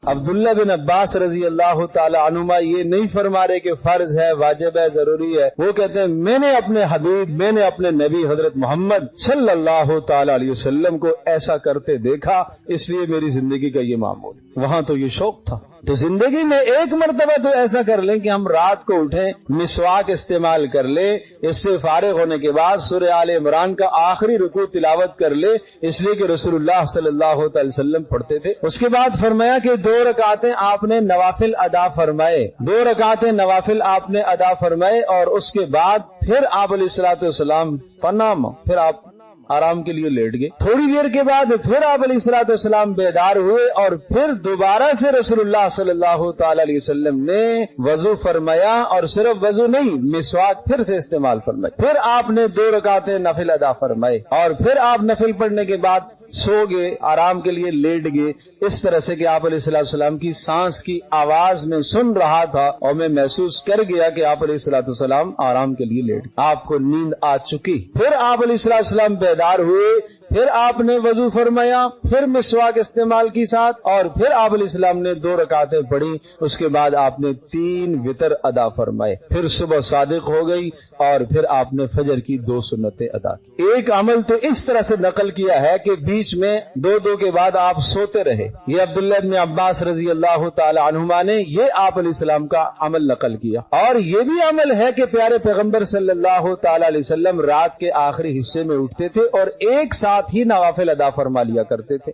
عبداللہ بن عباس رضی اللہ تعالی عنہما یہ نہیں فرما رہے کہ فرض ہے، واجب ہے، ضروری ہے، وہ کہتے ہیں میں نے اپنے حبیب، میں نے اپنے نبی حضرت محمد صلی اللہ تعالی علیہ وسلم کو ایسا کرتے دیکھا، اس لیے میری زندگی کا یہ معمول۔ وہاں تو یہ شوق تھا، تو زندگی میں ایک مرتبہ تو ایسا کر لیں کہ ہم رات کو اٹھیں، مسواک استعمال کر لیں، اس سے فارغ ہونے کے بعد سورہ آل عمران کا آخری رکوع تلاوت کر لیں، اس لیے کہ رسول اللہ صلی اللہ تعالی وسلم پڑھتے تھے۔ اس کے بعد فرمایا کہ 2 رکعتیں آپ نے نوافل ادا فرمائے، 2 رکعتیں نوافل آپ نے ادا فرمائے، اور اس کے بعد پھر آپ علیہ الصلوۃ والسلام فنام، پھر آپ آرام کے لیے لیٹ گئے۔ تھوڑی دیر کے بعد پھر آپ علیہ الصلوۃ والسلام بیدار ہوئے، اور پھر دوبارہ سے رسول اللہ صلی اللہ تعالی علیہ وسلم نے وضو فرمایا، اور صرف وضو نہیں، مسواک پھر سے استعمال فرمایا، پھر آپ نے 2 رکعتیں نفل ادا فرمائے، اور پھر آپ نفل پڑھنے کے بعد سو گئے، آرام کے لیے لیٹ گئے، اس طرح سے کہ آپ علیہ الصلوۃ والسلام کی سانس کی آواز میں سن رہا تھا، اور میں محسوس کر گیا کہ آپ علیہ الصلوۃ والسلام آرام کے لیے لیٹ گئے، آپ کو نیند آ چکی۔ پھر آپ علیہ الصلوۃ والسلام بیدار ہوئے، پھر آپ نے وضو فرمایا، پھر مسواک استعمال کی ساتھ، اور پھر آپ علیہ السلام نے 2 رکعتیں پڑھی، اس کے بعد آپ نے 3 وتر ادا فرمائے، پھر صبح صادق ہو گئی، اور پھر آپ نے فجر کی 2 سنتیں ادا کی۔ ایک عمل تو اس طرح سے نقل کیا ہے کہ بیچ میں 2 کے بعد آپ سوتے رہے، یہ عبداللہ بن عباس رضی اللہ تعالی عنہما نے یہ آپ علیہ السلام کا عمل نقل کیا۔ اور یہ بھی عمل ہے کہ پیارے پیغمبر صلی اللہ تعالی علیہ وسلم رات کے آخری حصے میں اٹھتے تھے اور ایک ساتھ ہی نوافل ادا فرما لیا کرتے تھے۔